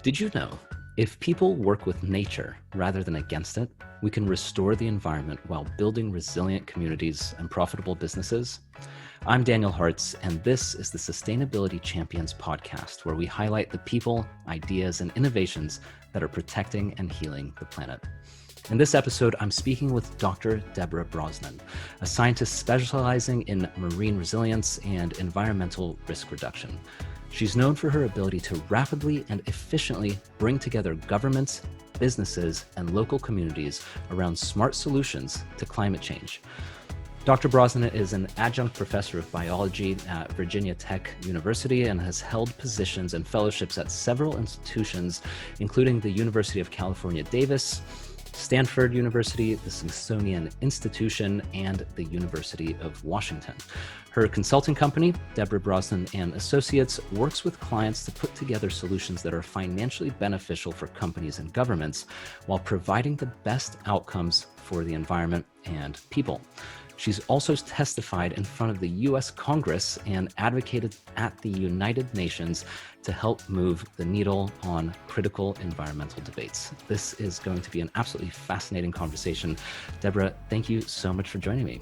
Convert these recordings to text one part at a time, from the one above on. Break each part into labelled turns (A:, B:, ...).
A: Did you know if people work with nature rather than against it, we can restore the environment while building resilient communities and profitable businesses? I'm Daniel Hartz, and this is the Sustainability Champions podcast, where we highlight the people, ideas, and innovations that are protecting and healing the planet. In this episode, I'm speaking with Dr. Deborah Brosnan, a scientist specializing in marine resilience and environmental risk reduction. She's known for her ability to rapidly and efficiently bring together governments, businesses, and local communities around smart solutions to climate change. Dr. Brosnan is an adjunct professor of biology at Virginia Tech University and has held positions and fellowships at several institutions, including the University of California, Davis, Stanford University, the Smithsonian Institution, and the University of Washington. Her consulting company, Deborah Brosnan Associates, works with clients to put together solutions that are financially beneficial for companies and governments while providing the best outcomes for the environment and people. She's also testified in front of the U.S. Congress and advocated at the United Nations to help move the needle on critical environmental debates. This is going to be an absolutely fascinating conversation. Deborah, thank you so much for joining me.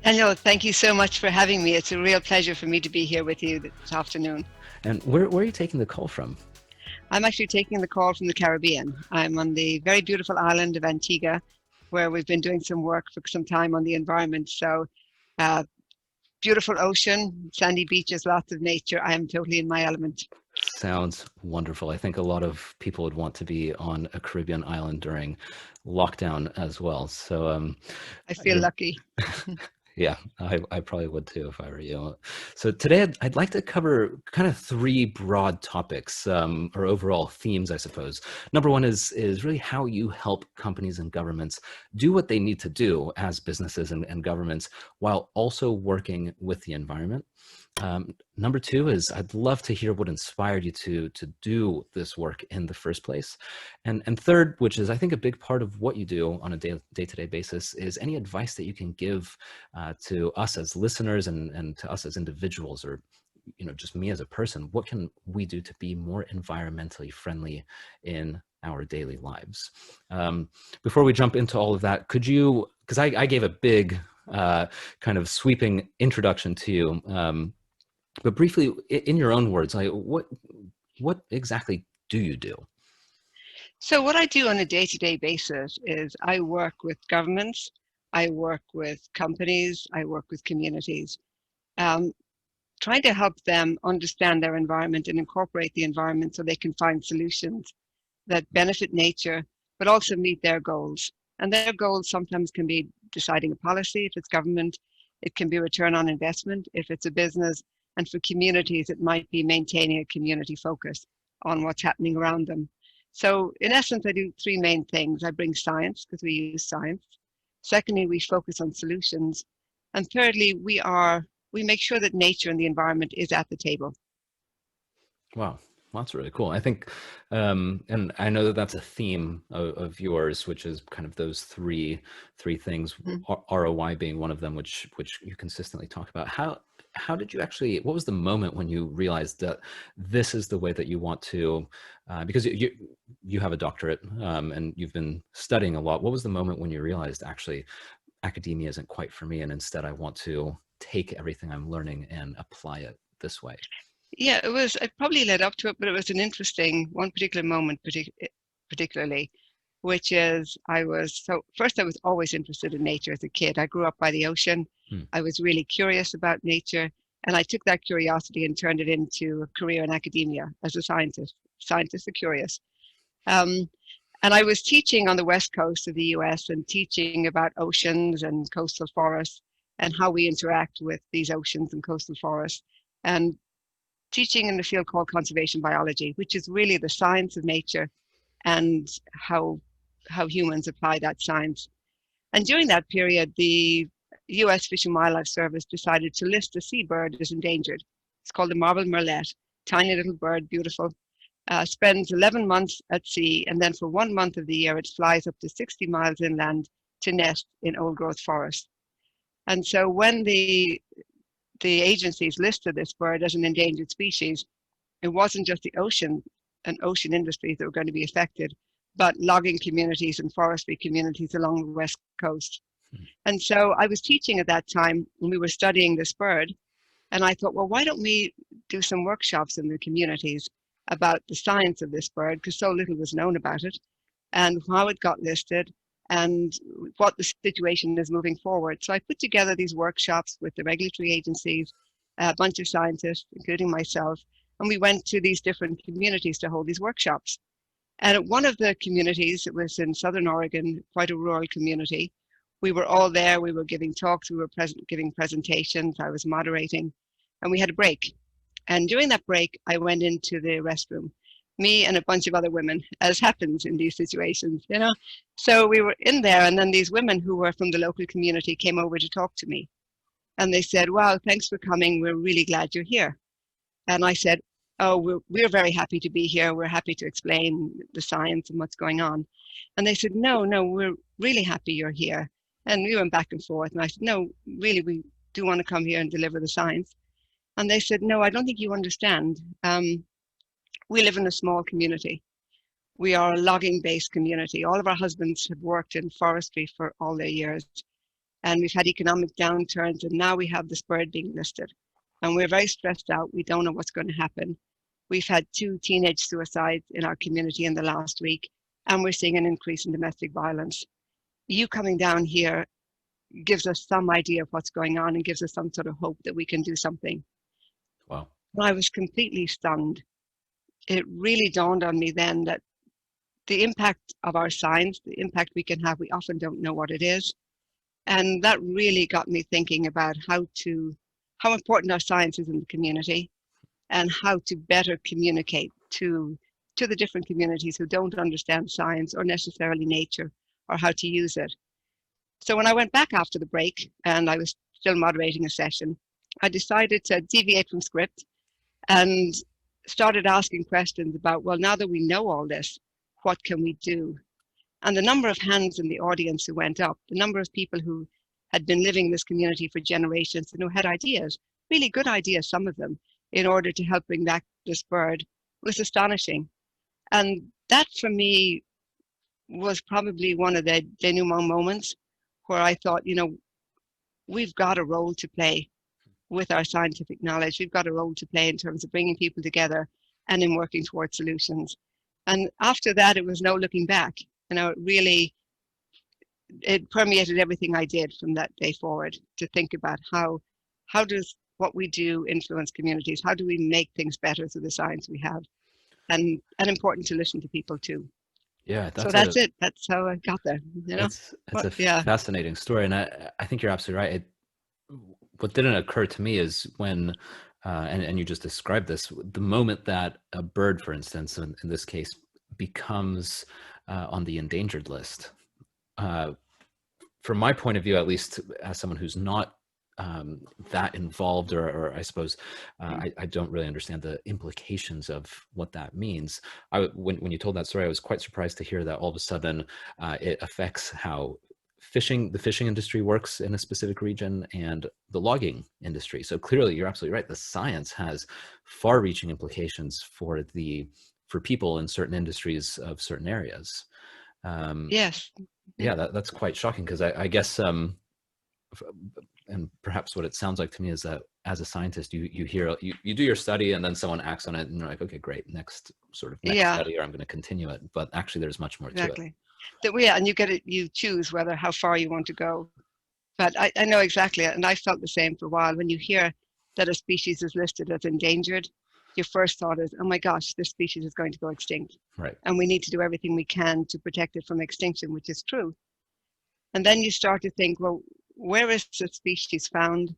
B: Daniel, thank you so much for having me. It's a real pleasure for me to be here with you this afternoon.
A: And where are you taking the call from?
B: I'm actually taking the call from the Caribbean. I'm on the very beautiful island of Antigua, where we've been doing some work for some time on the environment. So beautiful ocean, sandy beaches, lots of nature. I am totally in my element.
A: Sounds wonderful. I think a lot of people would want to be on a Caribbean island during lockdown as well. So
B: I feel lucky.
A: Yeah, I probably would too if I were you. So today I'd like to cover kind of three broad topics, or overall themes, I suppose. Number one is really how you help companies and governments do what they need to do as businesses and governments while also working with the environment. Number two is I'd love to hear what inspired you to do this work in the first place. And third, which is I think a big part of what you do on a day-to-day basis, is any advice that you can give to us as listeners and to us as individuals, or just me as a person. What can we do to be more environmentally friendly in our daily lives? Before we jump into all of that, could you, because I gave a big kind of sweeping introduction to you, but briefly, in your own words, what exactly do you do?
B: So what I do on a day-to-day basis is I work with governments, I work with companies, I work with communities, trying to help them understand their environment and incorporate the environment so they can find solutions that benefit nature, but also meet their goals. And their goals sometimes can be deciding a policy if it's government, it can be return on investment if it's a business, and for communities, it might be maintaining a community focus on what's happening around them. So in essence, I do three main things. I bring science because we use science. Secondly, we focus on solutions. And thirdly, we make sure that nature and the environment is at the table.
A: Wow. Well, that's really cool. I think, and I know that that's a theme of yours, which is kind of those three things, ROI being one of them, which you consistently talk about. How did you actually, what was the moment when you realized that this is the way that you want to, because you have a doctorate and you've been studying a lot. What was the moment when you realized actually academia isn't quite for me, and instead I want to take everything I'm learning and apply it this way?
B: Yeah, it probably led up to it, but it was an interesting, one particular moment particularly, which is first I was always interested in nature as a kid. I grew up by the ocean. I was really curious about nature, and I took that curiosity and turned it into a career in academia as a scientist. Scientists are curious. And I was teaching on the west coast of the US and teaching about oceans and coastal forests and how we interact with these oceans and coastal forests, and teaching in a field called conservation biology, which is really the science of nature and how humans apply that science. And during that period, the US Fish and Wildlife Service decided to list a seabird as endangered. It's called the marble murrelet, tiny little bird, beautiful, spends 11 months at sea, and then for 1 month of the year, it flies up to 60 miles inland to nest in old growth forests. And so when the agencies listed this bird as an endangered species, it wasn't just the ocean and ocean industries that were going to be affected, but logging communities and forestry communities along the west coast. And so I was teaching at that time when we were studying this bird. And I thought, well, why don't we do some workshops in the communities about the science of this bird, because so little was known about it, and how it got listed, and what the situation is moving forward. So I put together these workshops with the regulatory agencies, a bunch of scientists, including myself, and we went to these different communities to hold these workshops. And at one of the communities, it was in Southern Oregon, quite a rural community. We were all there, we were giving talks, we were giving presentations, I was moderating, and we had a break. And during that break, I went into the restroom, me and a bunch of other women, as happens in these situations, you know. So we were in there, and then these women who were from the local community came over to talk to me. And they said, "Wow, thanks for coming, we're really glad you're here." And I said, "Oh, we're very happy to be here. We're happy to explain the science and what's going on." And they said, "No, we're really happy you're here." And we went back and forth. And I said, "No, really, we do want to come here and deliver the science." And they said, "No, I don't think you understand. We live in a small community. We are a logging-based community. All of our husbands have worked in forestry for all their years. And we've had economic downturns. And now we have this bird being listed. And we're very stressed out. We don't know what's going to happen. We've had 2 teenage suicides in our community in the last week. And we're seeing an increase in domestic violence. You coming down here gives us some idea of what's going on and gives us some sort of hope that we can do something."
A: Wow.
B: I was completely stunned. It really dawned on me then that the impact of our science, the impact we can have, we often don't know what it is. And that really got me thinking about how important our science is in the community and how to better communicate to the different communities who don't understand science or necessarily nature or how to use it. So when I went back after the break and I was still moderating a session, I decided to deviate from script and started asking questions about, well, now that we know all this, what can we do? And the number of hands in the audience who went up, the number of people who had been living in this community for generations and who had ideas, really good ideas, some of them, in order to help bring back this bird, was astonishing. And that for me was probably one of the denouement moments where I thought, you know, we've got a role to play with our scientific knowledge. We've got a role to play in terms of bringing people together and in working towards solutions. And after that, it was no looking back. You know, it permeated everything I did from that day forward, to think about how does what we do influence communities? How do we make things better through the science we have? And important to listen to people too.
A: Yeah,
B: So that's it. That's how I got there. You know,
A: it's a fascinating story, and I think you're absolutely right. What didn't occur to me is when, and you just described this, the moment that a bird, for instance, in this case, becomes on the endangered list. From my point of view, at least as someone who's not that involved, or I suppose I don't really understand the implications of what that means. When you told that story, I was quite surprised to hear that all of a sudden it affects how the fishing industry works in a specific region and the logging industry. So clearly, you're absolutely right. The science has far-reaching implications for people in certain industries of certain areas.
B: Yes.
A: Yeah, that's quite shocking, because I guess, and perhaps what it sounds like to me is that as a scientist, you hear, you do your study and then someone acts on it and you're like, okay, great, next study, or I'm going to continue it. But actually there's much more to it.
B: And you choose how far you want to go. But I know exactly, and I felt the same for a while. When you hear that a species is listed as endangered, your first thought is, oh my gosh, this species is going to go extinct.
A: Right.
B: And we need to do everything we can to protect it from extinction, which is true. And then you start to think, well, where is the species found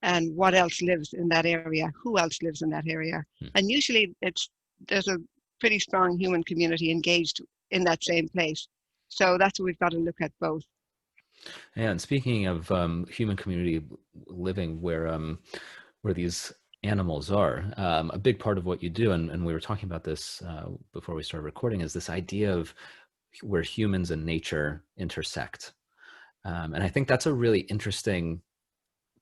B: and what else lives in that area? Who else lives in that area? And usually there's a pretty strong human community engaged in that same place. So that's what we've got to look at both.
A: Yeah, and speaking of human community living where these animals are, a big part of what you do, and we were talking about this before we started recording, is this idea of where humans and nature intersect. And I think that's a really interesting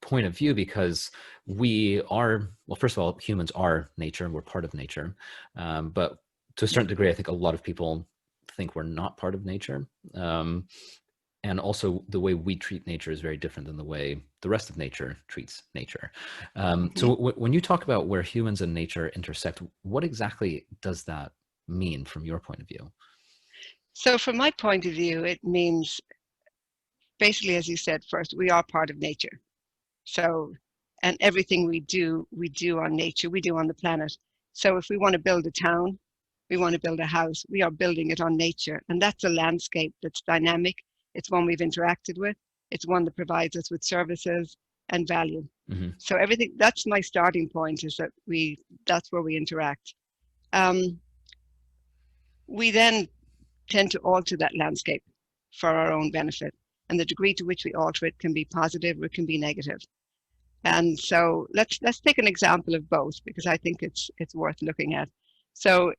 A: point of view, because we are, well, first of all, humans are nature, we're part of nature. But to a certain degree, I think a lot of people think we're not part of nature. And also the way we treat nature is very different than the way the rest of nature treats nature. So when you talk about where humans and nature intersect, what exactly does that mean from your point of view?
B: So from my point of view, it means basically, as you said first, we are part of nature. So, and everything we do on nature, we do on the planet. So if we want to build a town, we want to build a house, we are building it on nature. And that's a landscape that's dynamic. It's one we've interacted with. It's one that provides us with services and value.
A: Mm-hmm.
B: So everything, that's my starting point, is that that's where we interact. We then tend to alter that landscape for our own benefit. And the degree to which we alter it can be positive or it can be negative. And so let's take an example of both, because I think it's worth looking at. So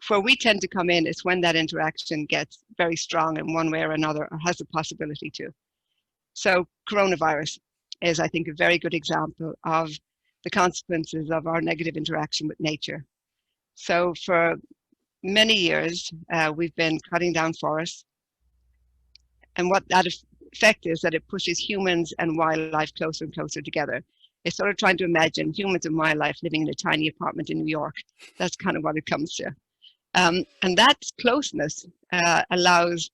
B: where we tend to come in is when that interaction gets very strong in one way or another, or has the possibility to. So coronavirus is, I think, a very good example of the consequences of our negative interaction with nature. So for many years, we've been cutting down forests. And what that effect is that it pushes humans and wildlife closer and closer together. It's sort of trying to imagine humans and wildlife living in a tiny apartment in New York. That's kind of what it comes to. And that closeness allows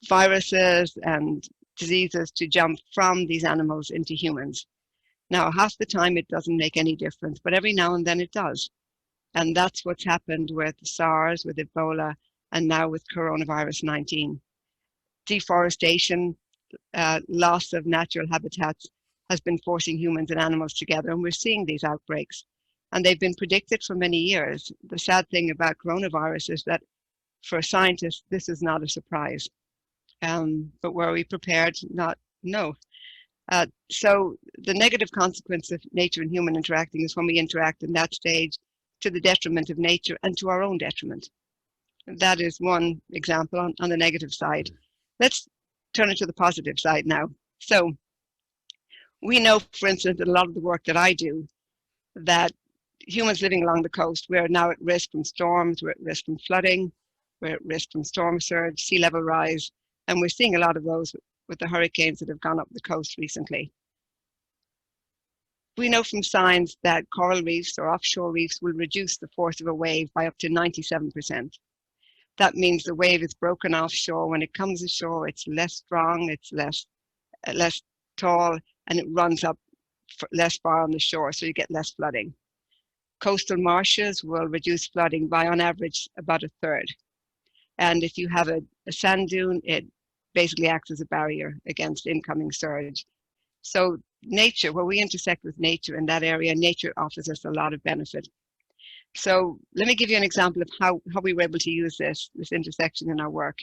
B: viruses and diseases to jump from these animals into humans. Now, half the time it doesn't make any difference, but every now and then it does. And that's what's happened with SARS, with Ebola, and now with coronavirus 19. Deforestation, loss of natural habitats has been forcing humans and animals together, and we're seeing these outbreaks. And they've been predicted for many years. The sad thing about coronavirus is that for scientists, this is not a surprise. But were we prepared? Not, no. So the negative consequence of nature and human interacting is when we interact in that stage to the detriment of nature and to our own detriment. That is one example on the negative side. Let's turn it to the positive side now. So we know, for instance, that a lot of the work that I do, that humans living along the coast, we're now at risk from storms, we're at risk from flooding, we're at risk from storm surge, sea level rise, and we're seeing a lot of those with the hurricanes that have gone up the coast recently. We know from science that coral reefs or offshore reefs will reduce the force of a wave by up to 97%. That means the wave is broken offshore. When it comes ashore, it's less strong, it's less tall, and it runs up less far on the shore, so you get less flooding. Coastal marshes will reduce flooding by, on average, about a third. And if you have a sand dune, it basically acts as a barrier against incoming surge. So nature, where we intersect with nature in that area, nature offers us a lot of benefit. So let me give you an example of how we were able to use this intersection in our work.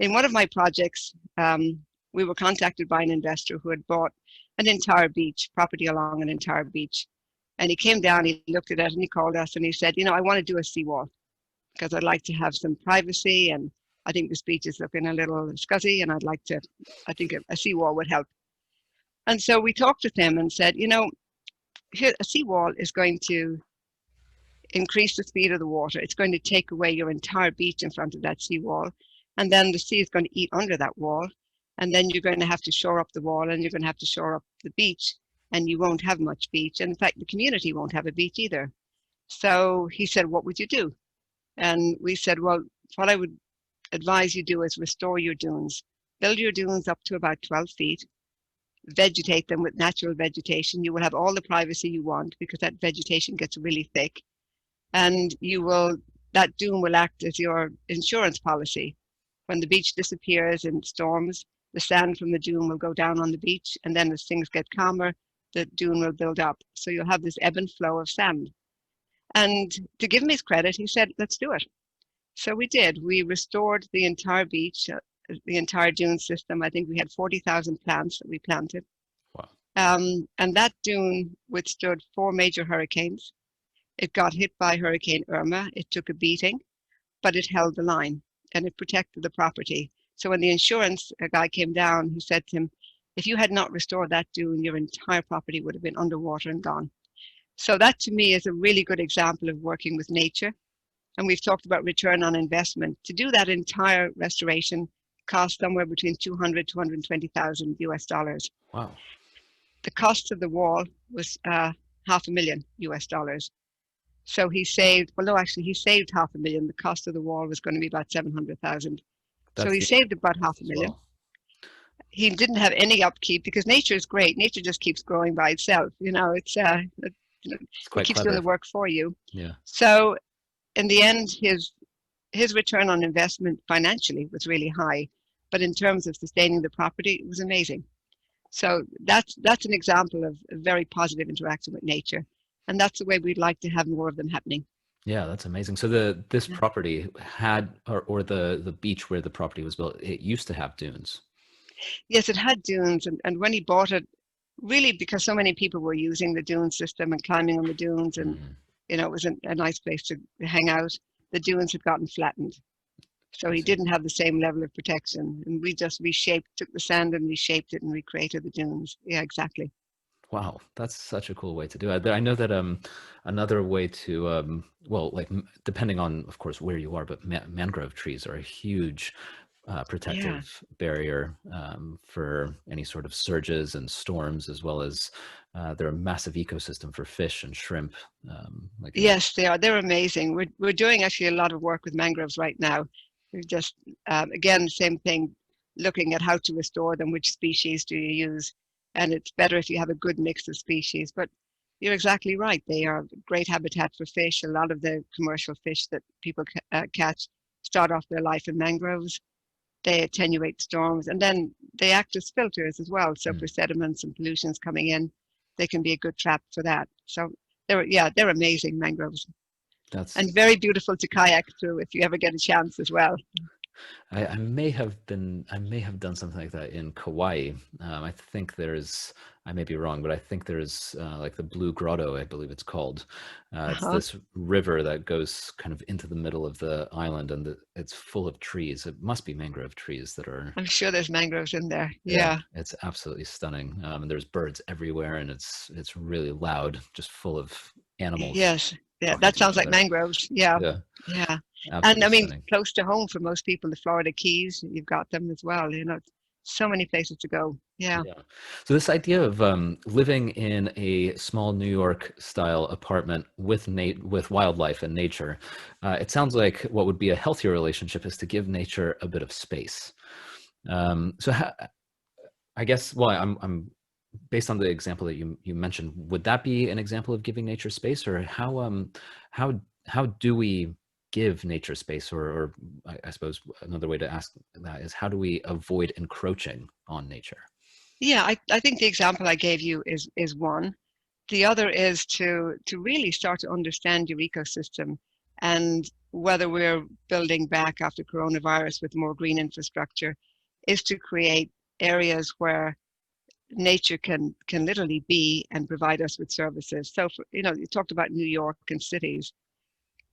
B: In one of my projects, we were contacted by an investor who had bought an entire beach, property along an entire beach. And he came down, he looked at it, and he called us and he said, I want to do a seawall because I'd like to have some privacy, and I think this beach is looking a little scuzzy, and I think a seawall would help. And so we talked with him and said, here, a seawall is going to increase the speed of the water. It's going to take away your entire beach in front of that seawall. And then the sea is going to eat under that wall. And then you're going to have to shore up the wall, and you're going to have to shore up the beach, and you won't have much beach. And in fact, the community won't have a beach either. So he said, what would you do? And we said, well, what I would advise you do is restore your dunes. Build your dunes up to about 12 feet. Vegetate them with natural vegetation. You will have all the privacy you want because that vegetation gets really thick. And that dune will act as your insurance policy. When the beach disappears in storms, the sand from the dune will go down on the beach, and then as things get calmer, the dune will build up. So you'll have this ebb and flow of sand. And to give him his credit, he said, let's do it. So we did. We restored the entire beach, the entire dune system. I think we had 40,000 plants that we planted.
A: Wow.
B: And that dune withstood 4 major hurricanes. It got hit by Hurricane Irma. It took a beating, but it held the line and it protected the property. So when the insurance guy came down, he said to him, if you had not restored that dune, your entire property would have been underwater and gone. So that to me is a really good example of working with nature. And we've talked about return on investment. To do that entire restoration cost somewhere between 200, 220,000 US dollars.
A: Wow.
B: The cost of the wall was $500,000 US dollars. So he saved, well, no, actually, he saved $500,000. The cost of the wall was going to be about 700,000. So
A: That's
B: he
A: the
B: saved about
A: as
B: $500,000.
A: well.
B: He didn't have any upkeep because nature is great. Nature just keeps growing by itself.
A: It's
B: It
A: quite
B: keeps doing the
A: clever.
B: work for you.
A: Yeah.
B: So in the end, his return on investment financially was really high, but in terms of sustaining the property, it was amazing. So that's an example of a very positive interaction with nature, and that's the way we'd like to have more of them happening.
A: Yeah, that's amazing. So this property had, or the beach where the property was built, it used to have dunes.
B: Yes, it had dunes, and when he bought it, really because so many people were using the dune system and climbing on the dunes, and
A: Mm,
B: it was a nice place to hang out. The dunes had gotten flattened, so
A: I
B: he
A: see.
B: didn't have the same level of protection. And we just took the sand and reshaped it and recreated the dunes. Yeah, exactly.
A: Wow, that's such a cool way to do it. I know that another way to well, like depending on, of course, where you are, but mangrove trees are a huge
B: Yeah.
A: protective barrier for any sort of surges and storms, as well as they're a massive ecosystem for fish and shrimp. Like a,
B: Yes, they are. They're amazing. We're doing actually a lot of work with mangroves right now. We're just again, same thing, looking at how to restore them. Which species do you use? And it's better if you have a good mix of species. But you're exactly right. They are great habitat for fish. A lot of the commercial fish that people catch start off their life in mangroves. They attenuate storms, and then they act as filters as well. So
A: mm,
B: for sediments and pollutions coming in, they can be a good trap for that. So they're amazing mangroves,
A: that's
B: and very beautiful to kayak through if you ever get a chance as well.
A: I may have done something like that in Kauai. I think there's, I may be wrong, but I think there's like the Blue Grotto, I believe it's called. It's
B: Uh-huh.
A: this river that goes kind of into the middle of the island, and it's full of trees. It must be mangrove trees that are,
B: I'm sure there's mangroves in there.
A: yeah,
B: Yeah.
A: it's absolutely stunning. And there's birds everywhere, and it's really loud, just full of animals
B: Yes. Yeah.
A: talking
B: That
A: to each
B: sounds like
A: other.
B: mangroves. Yeah.
A: Yeah,
B: Yeah. And
A: absolutely
B: I mean,
A: stunning.
B: close to home for most people, the Florida Keys, you've got them as well. So many places to go. Yeah.
A: Yeah. So this idea of living in a small New York style apartment with with wildlife and nature, it sounds like what would be a healthier relationship is to give nature a bit of space. So I guess, well, I'm based on the example that you mentioned. Would that be an example of giving nature space, or how how do we give nature space, or I suppose another way to ask that is how do we avoid encroaching on nature?
B: Yeah. I think the example I gave you is one. The other is to really start to understand your ecosystem, and whether we're building back after coronavirus with more green infrastructure is to create areas where nature can literally be and provide us with services. So you talked about New York and cities.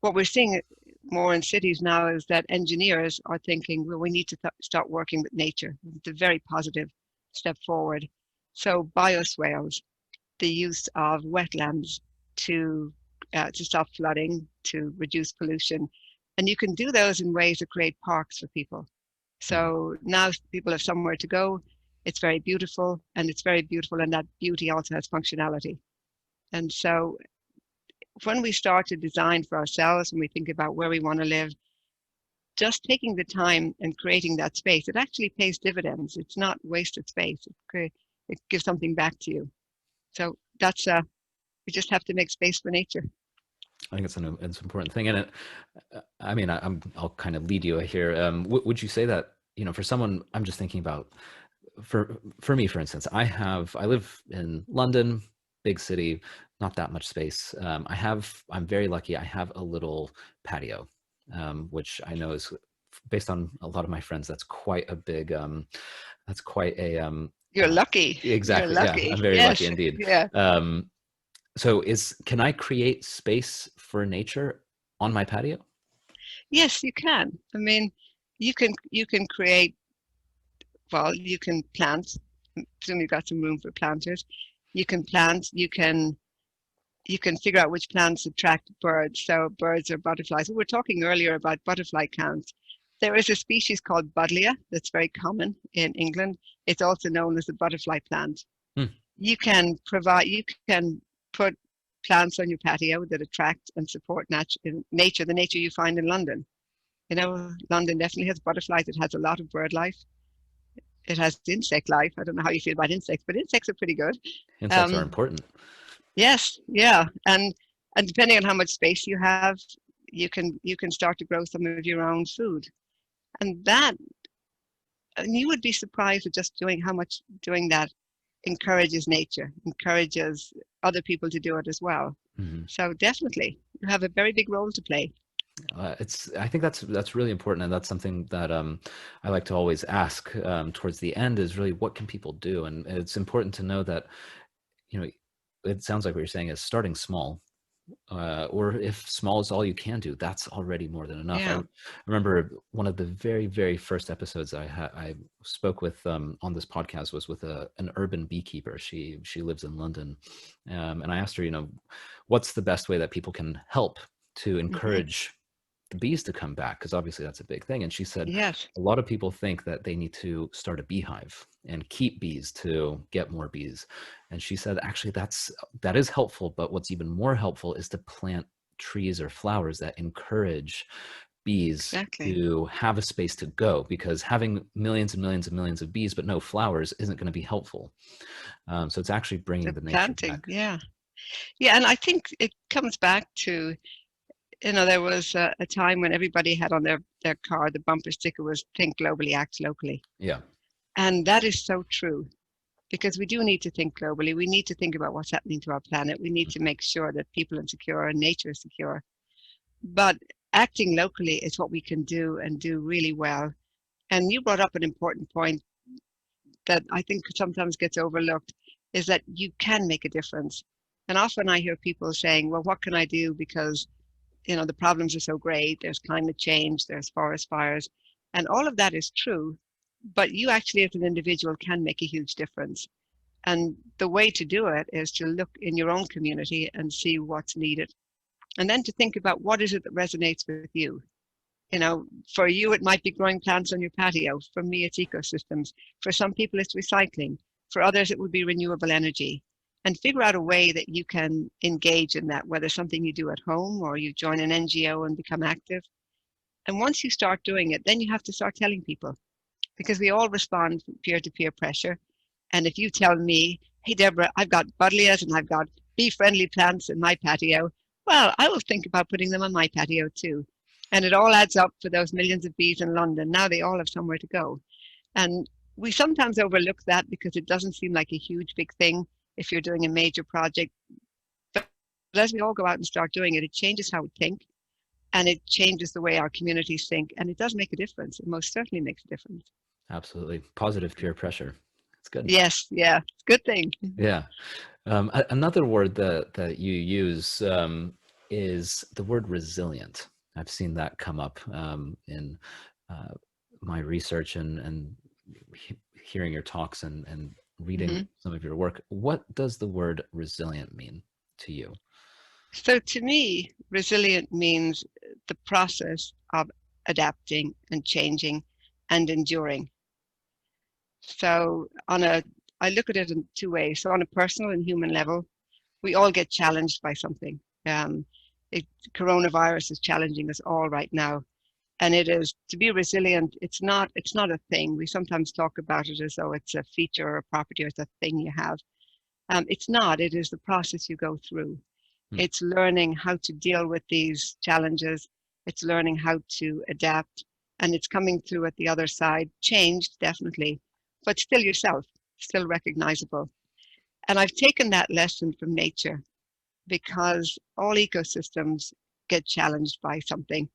B: What we're seeing more in cities now is that engineers are thinking, well, we need to start working with nature. It's a very positive step forward. So bioswales, the use of wetlands to stop flooding, to reduce pollution. And you can do those in ways that create parks for people.
A: Hmm.
B: So now people have somewhere to go. It's very beautiful, and it's very beautiful, and that beauty also has functionality. And so when we start to design for ourselves, when we think about where we want to live, just taking the time and creating that space, it actually pays dividends. It's not wasted space. It gives something back to you. So that's we just have to make space for nature.
A: I think it's an important thing, and I mean, I'll kind of lead you here. Would you say that, for someone, I'm just thinking about, for me, for instance, I live in London, big city, not that much space. I'm very lucky. I have a little patio, which I know is based on a lot of my friends. That's quite a
B: You're
A: uh,
B: lucky. You're
A: exactly, yeah. I'm
B: lucky.
A: very lucky
B: Yes.
A: indeed.
B: Yeah.
A: Um, so can I create space for nature on my patio?
B: Yes, you can. I mean, you can create, well, you can plant. Presume you've got some room for planters. You can plant, you can you can figure out which plants attract birds. So birds or butterflies. We were talking earlier about butterfly counts. There is a species called Buddleia that's very common in England. It's also known as the butterfly plant.
A: Hmm.
B: You can put plants on your patio that attract and support nature, the nature you find in London. You know, London definitely has butterflies. It has a lot of bird life. It has insect life. I don't know how you feel about insects, but insects are pretty good.
A: Insects are
B: Um,
A: important.
B: yes, yeah, and depending on how much space you have, you can start to grow some of your own food, and that and you would be surprised at just doing how much doing that encourages nature, encourages other people to do it as well.
A: Mhm.
B: So definitely, you have a very big role to play.
A: I think that's really important, and that's something that I like to always ask towards the end is really what can people do, and it's important to know that you know it sounds like what you're saying is starting small, or if small is all you can do, that's already more than enough. I
B: Yeah.
A: remember one of the very first episodes I spoke with on this podcast was with an urban beekeeper. She lives in London, and I asked her, what's the best way that people can help to
B: Hmm.
A: encourage the bees to come back, because obviously that's a big thing. And she said
B: Yes.
A: a lot of people think that they need to start a beehive and keep bees to get more bees. And she said actually that is helpful, but what's even more helpful is to plant trees or flowers that encourage bees
B: Exactly.
A: to have a space to go, because having millions and millions and millions of bees but no flowers isn't going to be helpful. So it's actually bringing
B: The
A: the nature
B: planting.
A: back.
B: Yeah. Yeah, and I think it comes back to, there was a time when everybody had on their car, the bumper sticker was think globally, act locally.
A: Yeah.
B: And that is so true because we do need to think globally. We need to think about what's happening to our planet. We need to make sure that people are secure and nature is secure. But acting locally is what we can do and do really well. And you brought up an important point that I think sometimes gets overlooked is that you can make a difference. And often I hear people saying, well, what can I do? Because, the problems are so great. There's climate change, there's forest fires, and all of that is true. But you actually, as an individual, can make a huge difference. And the way to do it is to look in your own community and see what's needed. And then to think about what is it that resonates with you. For you, it might be growing plants on your patio. For me, it's ecosystems. For some people, it's recycling. For others, it would be renewable energy. And figure out a way that you can engage in that, whether something you do at home or you join an NGO and become active. And once you start doing it, then you have to start telling people because we all respond peer to peer pressure. And if you tell me, hey, Deborah, I've got buddleias and I've got bee friendly plants in my patio, well, I will think about putting them on my patio too. And it all adds up for those millions of bees in London. Now they all have somewhere to go. And we sometimes overlook that because it doesn't seem like a huge, big thing if you're doing a major project. But as we all go out and start doing it, it changes how we think and it changes the way our communities think. And it does make a difference. It most certainly makes a difference.
A: Absolutely. Positive peer pressure. It's good.
B: Yes, yeah, it's a good thing.
A: Yeah. Another word that you use is the word resilient. I've seen that come up in uh, my research and hearing your talks and reading
B: Hmm.
A: some of your work. What does the word resilient mean to you?
B: So to me, resilient means the process of adapting and changing and enduring. So I look at it in two ways. So on a personal and human level, we all get challenged by something. Um, it, Coronavirus is challenging us all right now, and it is to be resilient. It's not a thing. We sometimes talk about it as though it's a feature or a property or it's a thing you have. It's not. It is the process you go through.
A: Hmm.
B: It's learning how to deal with these challenges. It's learning how to adapt, and it's coming through at the other side, changed definitely, but still yourself, still recognizable. And I've taken that lesson from nature because all ecosystems get challenged by something.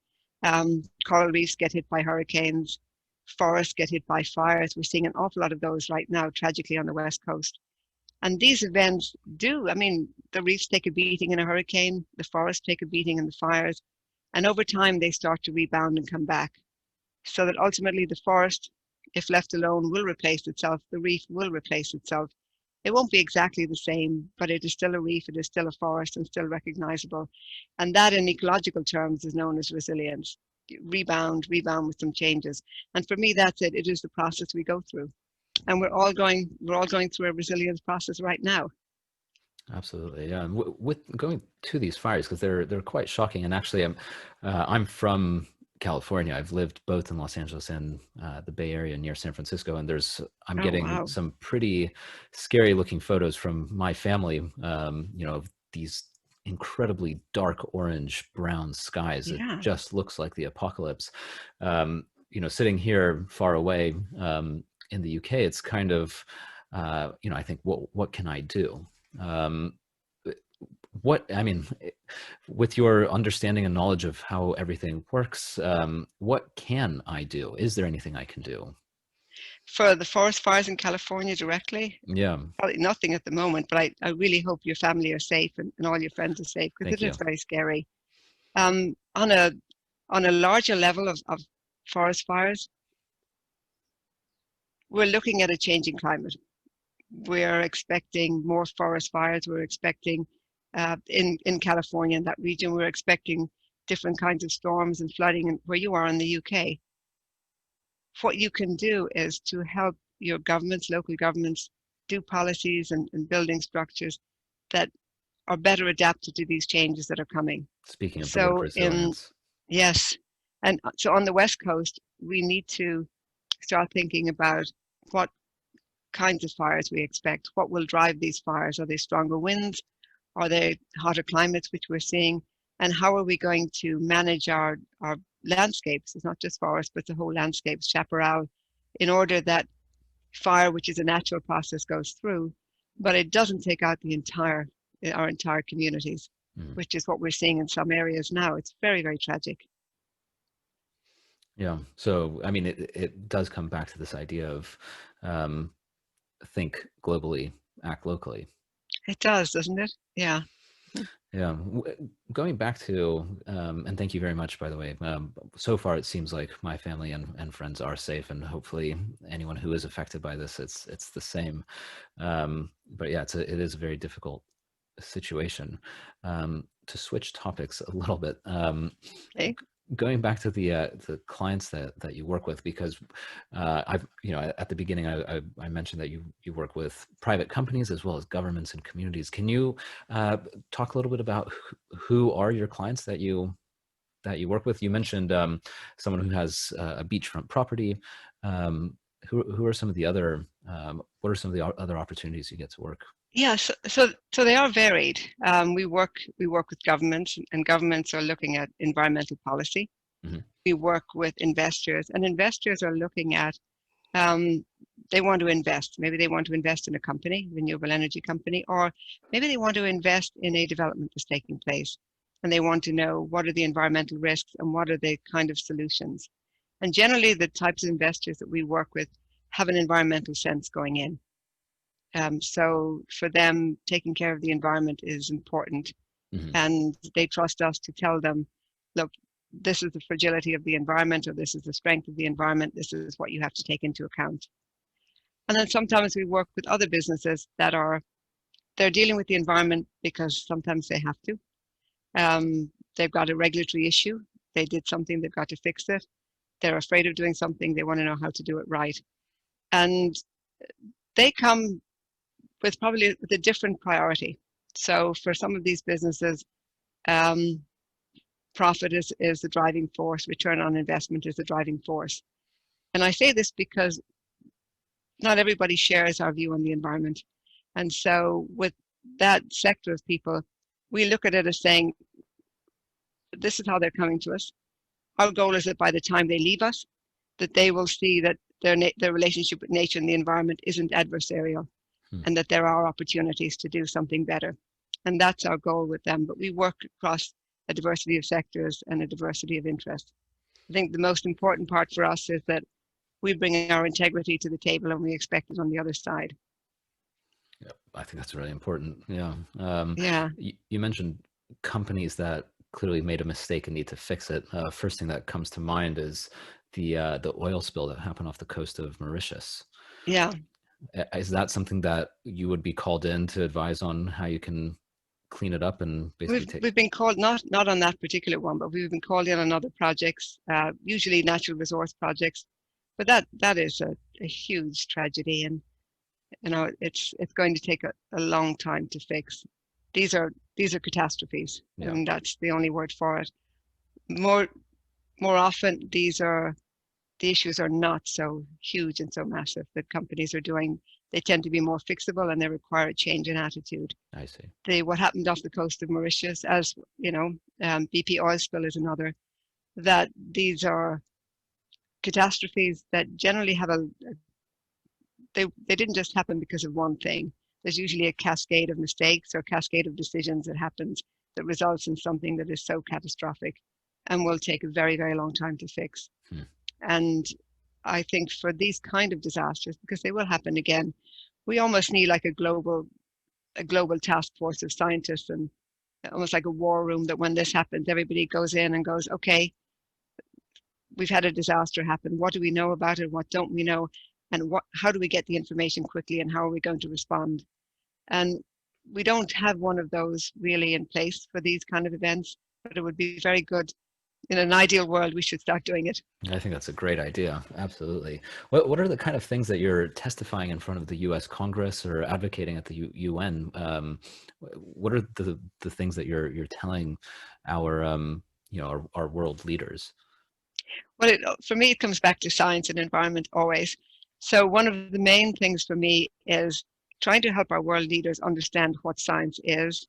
B: Coral reefs get hit by hurricanes, forests get hit by fires. We're seeing an awful lot of those right now, tragically, on the West Coast. And these events the reefs take a beating in a hurricane, the forests take a beating in the fires, and over time they start to rebound and come back. So that ultimately the forest, if left alone, will replace itself, the reef will replace itself. It won't be exactly the same, but it is still a reef, it is still a forest and still recognizable. And that in ecological terms is known as resilience. Rebound with some changes. And for me, that's it. It is the process we go through. And we're all going through a resilience process right now.
A: Absolutely, yeah. And with going to these fires, because they're quite shocking. And actually, I'm from California. I've lived both in Los Angeles and the Bay Area near San Francisco. And I'm
B: Oh
A: getting
B: wow.
A: some pretty scary looking photos from my family. Of these incredibly dark orange brown skies. It
B: Yeah.
A: just looks like the apocalypse. Sitting here far away in the UK, it's kind of, I think, what can I do? um, what I mean, with your understanding and knowledge of how everything works, what can I do? Is there anything I can do?
B: For the forest fires in California directly,
A: Yeah,
B: probably nothing at the moment, but I really hope your family are safe and all your friends are safe because
A: thank
B: it is
A: you.
B: very scary. On a larger level of forest fires, we're looking at a changing climate. We're expecting more forest fires. We're expecting in California, in that region, we're expecting different kinds of storms and flooding. And where you are in the UK, what you can do is to help your governments, local governments, do policies and building structures that are better adapted to these changes that are coming.
A: Speaking of the word
B: So
A: resilience.
B: yes, and so on the West Coast, we need to start thinking about what kinds of fires we expect. What will drive these fires? Are they stronger winds? Are they hotter climates, which we're seeing? And how are we going to manage our landscapes? It's not just forests, but the whole landscape, chaparral, in order that fire, which is a natural process, goes through, but it doesn't take out our entire communities,
A: Mm.
B: which is what we're seeing in some areas now. It's very, very tragic.
A: Yeah. So, I mean, it does come back to this idea of um, think globally, act locally.
B: It does, doesn't it? Yeah.
A: Yeah. Going back to, and thank you very much, by the way. So far, it seems like my family and friends are safe, and hopefully, anyone who is affected by this, it's the same. But yeah, it is a very difficult situation. To switch topics a little bit,
B: Okay.
A: going back to the clients that you work with, because I've at the beginning I mentioned that you work with private companies as well as governments and communities. Can you talk a little bit about who are your clients that you work with? You mentioned someone who has a beachfront property. Who are some of the other what are some of the other opportunities you get to work?
B: Yeah, so they are varied. We work with governments, and governments are looking at environmental policy.
A: Hmm.
B: We work with investors, and investors are looking at um, they want to invest. Maybe they want to invest in a company, renewable energy company, or maybe they want to invest in a development that's taking place, and they want to know what are the environmental risks and what are the kind of solutions. And generally, the types of investors that we work with have an environmental sense going in. So for them, taking care of the environment is important,
A: Hmm.
B: and they trust us to tell them, look, this is the fragility of the environment, or this is the strength of the environment. This is what you have to take into account. And then sometimes we work with other businesses they're dealing with the environment because sometimes they have to. They've got a regulatory issue. They did something, they've got to fix it. They're afraid of doing something. They want to know how to do it right. And they come with probably with a different priority. So for some of these businesses, um, profit is the driving force, return on investment is the driving force. And I say this because not everybody shares our view on the environment. And so with that sector of people, we look at it as saying, this is how they're coming to us. Our goal is that by the time they leave us, that they will see that their relationship with nature and the environment isn't adversarial,
A: Hmm.
B: and that there are opportunities to do something better. And that's our goal with them. But we work across a diversity of sectors and a diversity of interests. I think the most important part for us is that we bring our integrity to the table and we expect it on the other side.
A: Yeah, I think that's really important. Yeah.
B: Yeah.
A: You mentioned companies that clearly made a mistake and need to fix it. First thing that comes to mind is the oil spill that happened off the coast of Mauritius.
B: Yeah.
A: Is that something that you would be called in to advise on how you can clean it up and basically take?
B: We've been called, not on that particular one, but we've been called in on other projects, usually natural resource projects. But that is a huge tragedy, and it's going to take a long time to fix. These are catastrophes,
A: Yeah.
B: and that's the only word for it. More often, the issues are not so huge and so massive that companies are doing. They tend to be more fixable, and they require a change in attitude.
A: I see.
B: What happened off the coast of Mauritius, as you know, BP oil spill is another. That these are catastrophes that generally have they didn't just happen because of one thing. There's usually a cascade of mistakes or cascade of decisions that happens that results in something that is so catastrophic and will take a very, very long time to fix. And I think for these kind of disasters, because they will happen again, we almost need like a global task force of scientists, and almost like a war room, that when this happens, everybody goes in and goes, okay, we've had a disaster happen. What do we know about it? What don't we know? And how do we get the information quickly, and how are we going to respond? And we don't have one of those really in place for these kind of events, but it would be very good. In an ideal world, we should start doing it.
A: I think that's a great idea. Absolutely. What are the kind of things that you're testifying in front of the U.S. Congress or advocating at the UN? What are the things that you're telling our our world leaders?
B: Well, for me, it comes back to science and environment always. So one of the main things for me is trying to help our world leaders understand what science is,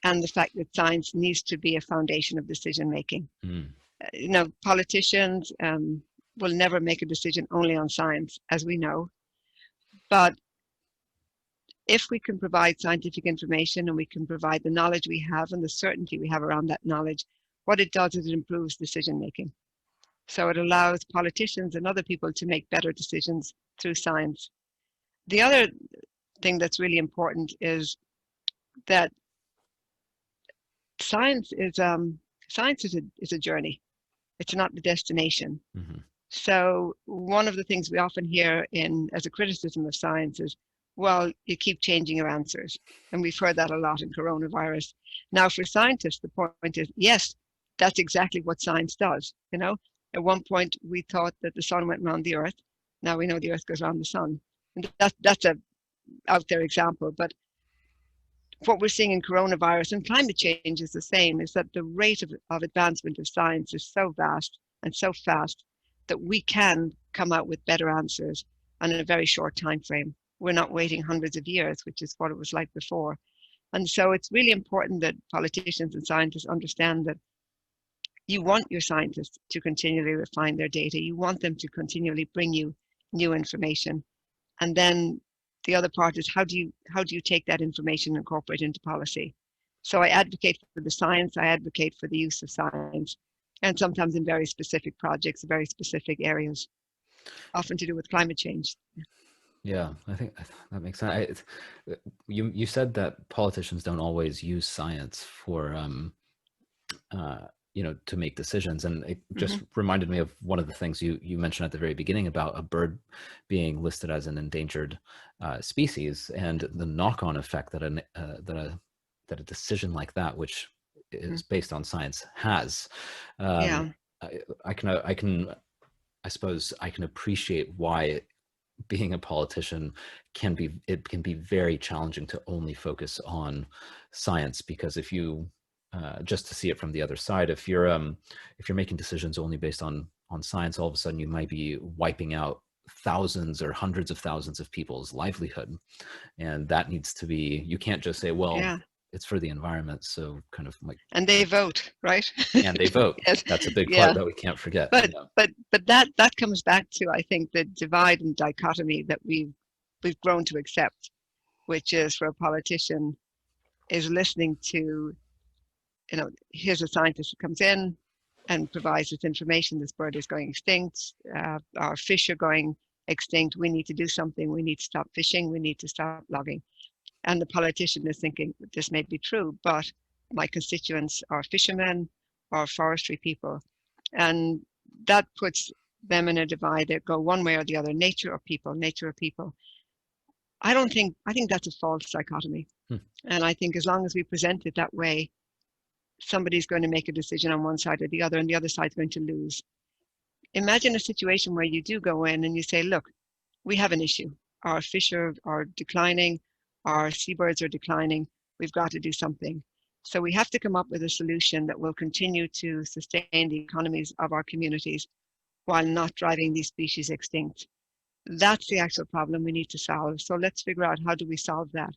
B: and the fact that science needs to be a foundation of decision making. Politicians will never make a decision only on science, as we know. But if we can provide scientific information, and we can provide the knowledge we have and the certainty we have around that knowledge, what it does is it improves decision making. So it allows politicians and other people to make better decisions through science. The other thing that's really important is that science is a journey. It's not the destination. So one of the things we often hear as a criticism of science is, well, you keep changing your answers. And we've heard that a lot in coronavirus. Now, for scientists, the point is, yes, that's exactly what science does. At one point, we thought that the sun went around the earth. Now we know the earth goes around the sun. And that's a out there example. But what we're seeing in coronavirus and climate change is the same, is that the rate of advancement of science is so vast and so fast that we can come out with better answers in a very short time frame. We're not waiting hundreds of years, which is what it was like before. And so it's really important that politicians and scientists understand that you want your scientists to continually refine their data. You want them to continually bring you new information. And then the other part is, how do you take that information and incorporate it into policy? So I advocate for the science, I advocate for the use of science, and sometimes in very specific projects, very specific areas, often to do with climate change.
A: Yeah, I think that makes sense. You said that politicians don't always use science for to make decisions, and it just reminded me of one of the things you mentioned at the very beginning about a bird being listed as an endangered species, and the knock-on effect that a decision like that, which is based on science, has. I suppose I can appreciate why being a politician can be very challenging to only focus on science, because if you just to see it from the other side, if you're making decisions only based on science, all of a sudden you might be wiping out thousands or hundreds of thousands of people's livelihood, and that needs to be, you can't just say, well, it's for the environment, so kind of like,
B: and they vote, right?
A: And they vote.
B: Yes.
A: That's a big part that we can't forget.
B: But that comes back to, I think, the divide and dichotomy that we've grown to accept, which is, for a politician is listening to, here's a scientist who comes in and provides this information: this bird is going extinct, our fish are going extinct, we need to do something, we need to stop fishing, we need to stop logging. And the politician is thinking, this may be true, but my constituents are fishermen or forestry people. And that puts them in a divide that go one way or the other, nature or people, nature or people. I think that's a false dichotomy.
A: Hmm.
B: And I think as long as we present it that way, somebody's going to make a decision on one side or the other, and the other side's going to lose. Imagine a situation where you do go in and you say, look, we have an issue. Our fish are declining, our seabirds are declining. We've got to do something. So we have to come up with a solution that will continue to sustain the economies of our communities while not driving these species extinct. That's the actual problem we need to solve. So let's figure out, how do we solve that?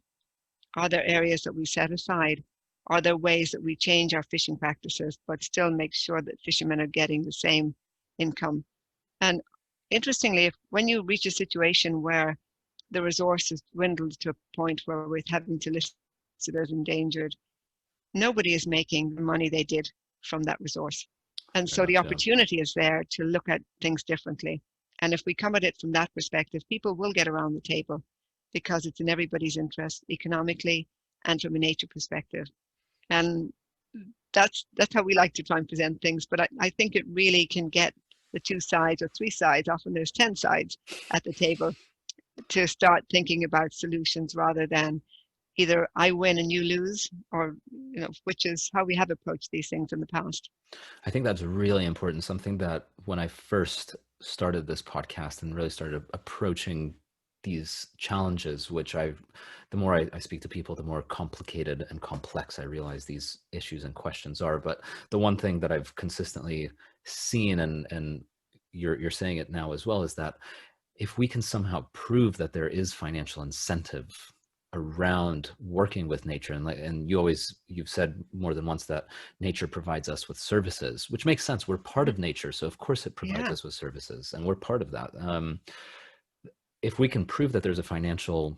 B: Are there areas that we set aside? Are there ways that we change our fishing practices, but still make sure that fishermen are getting the same income? And interestingly, when you reach a situation where the resource is dwindled to a point where we're having to list it as endangered, nobody is making the money they did from that resource. And
A: Fair
B: so the
A: enough, yeah.
B: opportunity is there to look at things differently. And if we come at it from that perspective, people will get around the table because it's in everybody's interest economically and from a nature perspective. And that's how we like to try and present things. But I think it really can get the two sides or three sides, often there's 10 sides at the table, to start thinking about solutions rather than either I win and you lose, or, which is how we have approached these things in the past.
A: I think that's really important. Something that when I first started this podcast and really started approaching these challenges, which the more I speak to people, the more complicated and complex I realize these issues and questions are. But the one thing that I've consistently seen, and you're saying it now as well, is that if we can somehow prove that there is financial incentive around working with nature, and you've said more than once that nature provides us with services, which makes sense. We're part of nature, so of course it provides
B: Yeah.
A: us with services, and we're part of that. If we can prove that there's a financial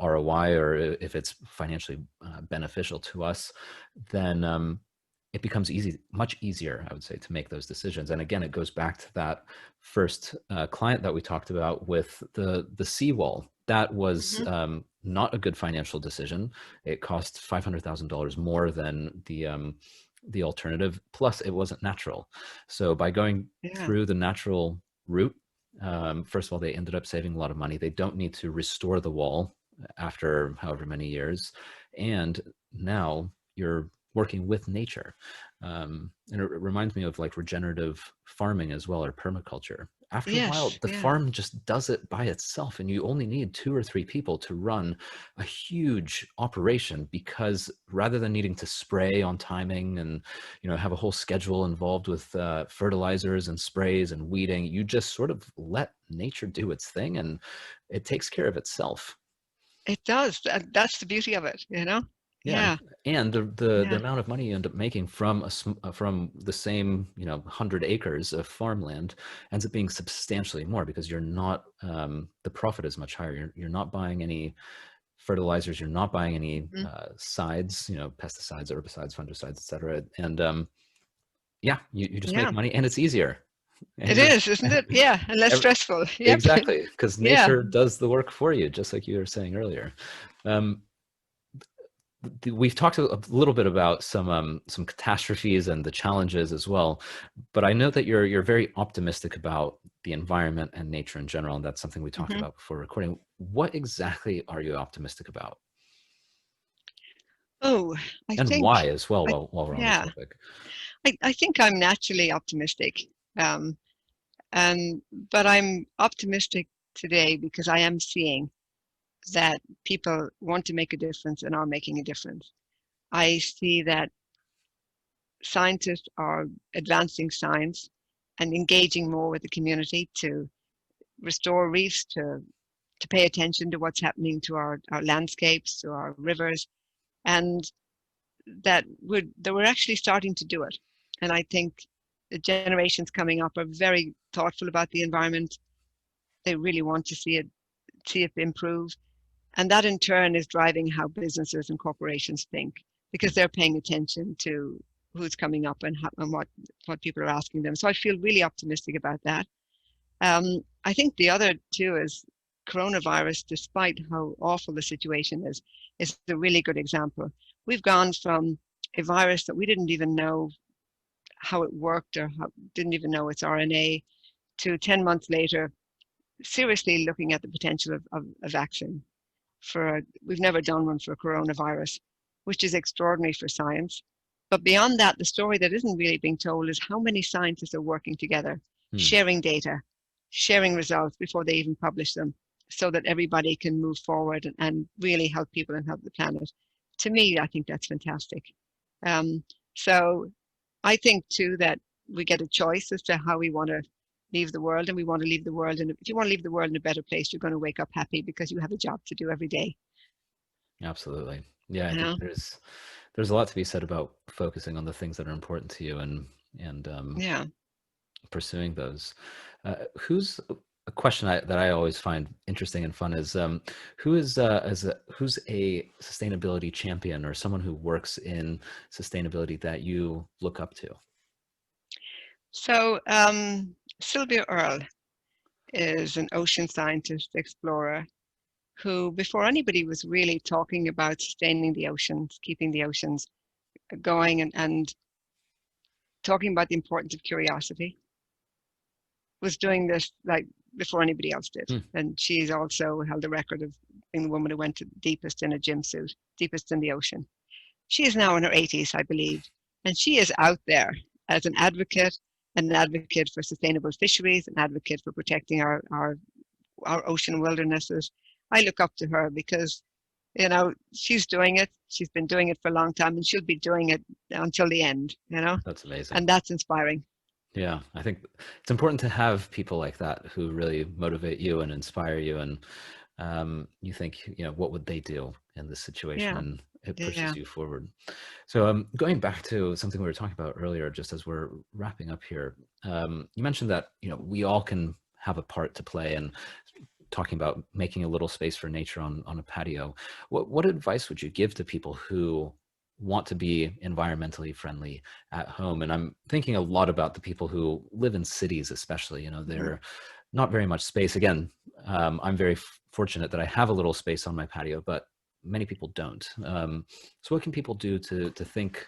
A: ROI, or if it's financially beneficial to us, then it becomes much easier, I would say, to make those decisions. And again, it goes back to that first client that we talked about with the seawall. That was not a good financial decision. It cost $500,000 more than the alternative. Plus, it wasn't natural. So by going
B: Yeah.
A: through the natural route, first of all, they ended up saving a lot of money. They don't need to restore the wall after however many years. And now you're working with nature. And it reminds me of like regenerative farming as well, or permaculture. After a while,
B: Yes.
A: the
B: Yeah.
A: farm just does it by itself, and you only need 2 or 3 people to run a huge operation, because rather than needing to spray on timing and have a whole schedule involved with fertilizers and sprays and weeding, you just sort of let nature do its thing, and it takes care of itself.
B: It does. That's the beauty of it,
A: Yeah,
B: Yeah.
A: and the
B: Yeah.
A: amount of money you end up making from from the same 100 acres of farmland ends up being substantially more, because you're not the profit is much higher. You're not buying any fertilizers, you're not buying any
B: Mhm.
A: sides, pesticides, herbicides, fungicides, etc. And yeah, you just make
B: Yeah.
A: money, and it's easier.
B: It
A: And you're
B: is, isn't it? Yeah. And less
A: every,
B: stressful. Yep.
A: exactly, because
B: Yeah.
A: nature does the work for you, just like you were saying earlier. Um, we've talked a little bit about some catastrophes and the challenges as well, but I know that you're very optimistic about the environment and nature in general, and that's something we talked
B: hmm
A: about before recording. What exactly are you optimistic about,
B: Oh, I
A: and
B: think,
A: why as well,
B: I,
A: while we're on the
B: yeah,
A: topic?
B: I think I'm naturally optimistic. Um, and, but I'm optimistic today because I am seeing that people want to make a difference and are making a difference. I see that scientists are advancing science and engaging more with the community to restore reefs, to pay attention to what's happening to our landscapes, to our rivers, and that we're actually starting to do it. And I think the generations coming up are very thoughtful about the environment. They really want to see it improve. And that in turn is driving how businesses and corporations think, because they're paying attention to who's coming up and what people are asking them. So I feel really optimistic about that. I think the other too is coronavirus, despite how awful the situation is a really good example. We've gone from a virus that we didn't even know how it worked, or didn't even know its RNA, to 10 months later, seriously looking at the potential of a vaccine. We've never done one for a coronavirus, which is extraordinary for science. But beyond that, the story that isn't really being told is how many scientists are working together,
A: Hmm.
B: sharing data, sharing results before they even publish them, so that everybody can move forward and really help people and help the planet. To me, I think that's fantastic. Um, so I think too that we get a choice as to how we want to leave the world, and we want to leave the world. And if you want to leave the world in a better place, you're going to wake up happy because you have a job to do every day.
A: Absolutely. Yeah, I
B: You
A: think
B: know?
A: there's a lot to be said about focusing on the things that are important to you and
B: Yeah.
A: pursuing those. Who's a question that I always find interesting and fun is who's a sustainability champion or someone who works in sustainability that you look up to?
B: So Sylvia Earle is an ocean scientist explorer who, before anybody was really talking about sustaining the oceans, keeping the oceans going, and talking about the importance of curiosity, was doing this like before anybody else did.
A: Hmm.
B: And she's also held the record of being the woman who went to deepest in a gym suit, deepest in the ocean. She is now in her 80s, I believe, and she is out there as an advocate for sustainable fisheries, an advocate for protecting our ocean wildernesses. I look up to her because, you know, she's doing it. She's been doing it for a long time, and she'll be doing it until the end, you know,
A: That's amazing.
B: and that's inspiring.
A: Yeah, I think it's important to have people like that who really motivate you and inspire you, and you think, what would they do in this situation,
B: Yeah,
A: and it pushes
B: yeah,
A: you forward. So, going back to something we were talking about earlier, just as we're wrapping up here, you mentioned that we all can have a part to play, and talking about making a little space for nature on a patio. What advice would you give to people who want to be environmentally friendly at home? And I'm thinking a lot about the people who live in cities, especially.
B: mhm,
A: They're not very much space. Again, I'm very fortunate that I have a little space on my patio, but many people don't. So what can people do to think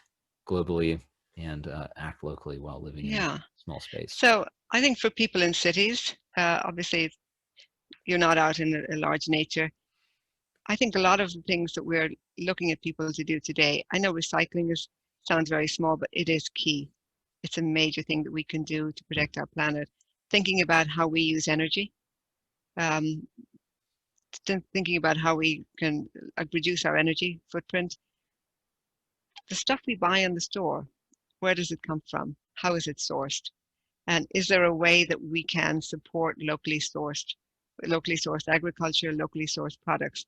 A: globally and act locally while living in
B: yeah.
A: small space?
B: So I think for people in cities, obviously you're not out in a large nature. I think a lot of the things that we're looking at people to do today, I know recycling is sounds very small, but it is key. It's a major thing that we can do to protect our planet. Thinking about how we use energy, um, thinking about how we can reduce our energy footprint. The stuff we buy in the store, where does it come from? How is it sourced? And is there a way that we can support locally sourced agriculture, locally sourced products?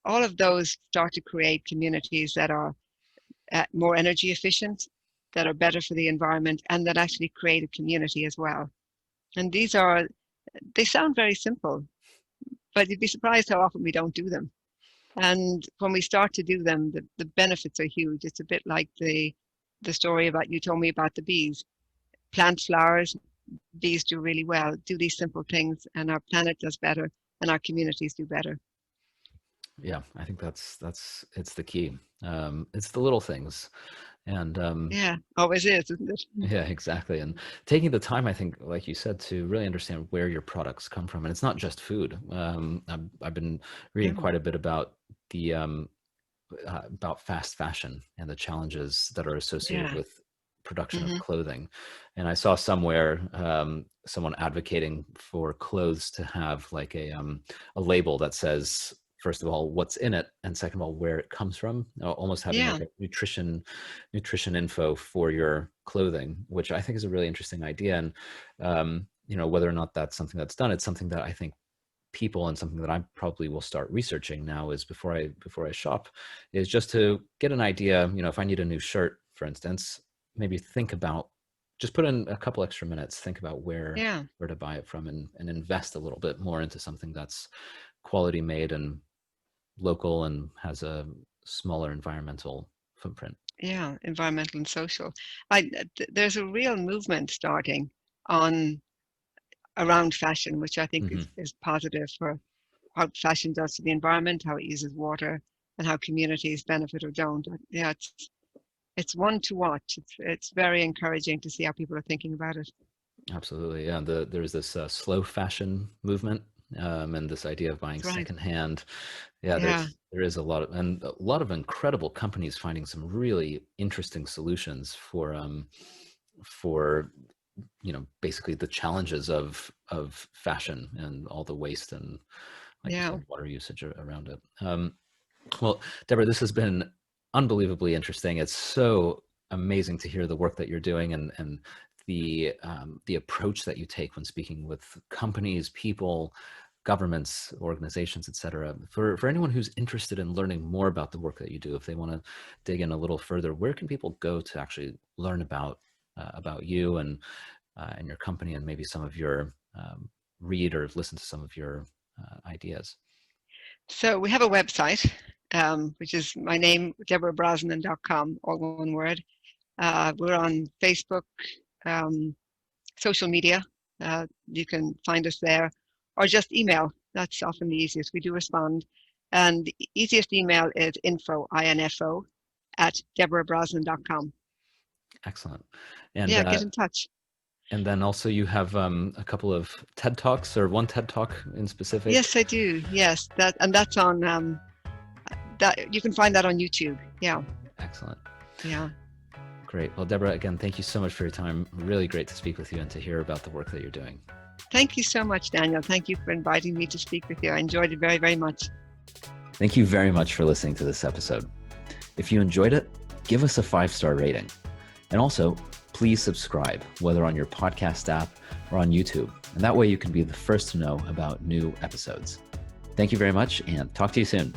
B: All of those start to create communities that are more energy efficient, that are better for the environment, and that actually create a community as well. And they sound very simple, but you'd be surprised how often we don't do them. And when we start to do them, the benefits are huge. It's a bit like the story about you told me about the bees. Plant flowers, bees do really well. Do these simple things, and our planet does better, and our communities do better.
A: Yeah, I think it's the key. It's the little things, and
B: Yeah, always is, isn't it?
A: yeah, exactly. And taking the time, I think, like you said, to really understand where your products come from, and it's not just food. I've been reading
B: No.
A: quite a bit about fast fashion and the challenges that are associated
B: Yeah.
A: with production of
B: Hmm.
A: clothing. And I saw somewhere someone advocating for clothes to have like a label that says, first of all, what's in it, and second of all, where it comes from. Almost having
B: Yeah.
A: like a nutrition info for your clothing, which I think is a really interesting idea. And whether or not that's something that's done, it's something that I think people, and something that I probably will start researching now, is before I shop, is just to get an idea. If I need a new shirt, for instance, maybe think about, just put in a couple extra minutes, think about
B: Yeah.
A: where to buy it from, and invest a little bit more into something that's quality made and local and has a smaller environmental footprint.
B: Yeah. Environmental and social. There's a real movement starting on around fashion, which I think
A: Hmm.
B: is positive for how fashion does to the environment, how it uses water, and how communities benefit or don't. Yeah, it's one to watch. It's very encouraging to see how people are thinking about it.
A: Absolutely. Yeah. There's this slow fashion movement, and this idea of buying
B: That's right.
A: secondhand. Yeah,
B: Yeah.
A: there is a lot of incredible companies finding some really interesting solutions for basically the challenges of fashion and all the waste and, like you
B: Yeah.
A: said, water usage around it. Well, Deborah, this has been unbelievably interesting. It's so amazing to hear the work that you're doing, and the approach that you take when speaking with companies, people, governments, organizations, etc. For anyone who's interested in learning more about the work that you do, if they want to dig in a little further, where can people go to actually learn about you and your company, and maybe some of your read or listen to some of your ideas?
B: So we have a website, which is my name, deborahbrosnan.com, all one word. We're on Facebook, um, social media. You can find us there, or just email. That's often the easiest. We do respond. And the easiest email is info, at deborahbrosnan.com.
A: Excellent. And
B: Yeah, get in touch.
A: and then also you have a couple of TED Talks, or one TED Talk in specific.
B: Yes, I do. Yes, that's on that you can find that on YouTube. Yeah,
A: Excellent.
B: yeah.
A: Great. Well, Deborah, again, thank you so much for your time. Really great to speak with you and to hear about the work that you're doing.
B: Thank you so much, Daniel. Thank you for inviting me to speak with you. I enjoyed it very, very much.
A: Thank you very much for listening to this episode. If you enjoyed it, give us a 5-star rating. And also, please subscribe, whether on your podcast app or on YouTube. And that way you can be the first to know about new episodes. Thank you very much, and talk to you soon.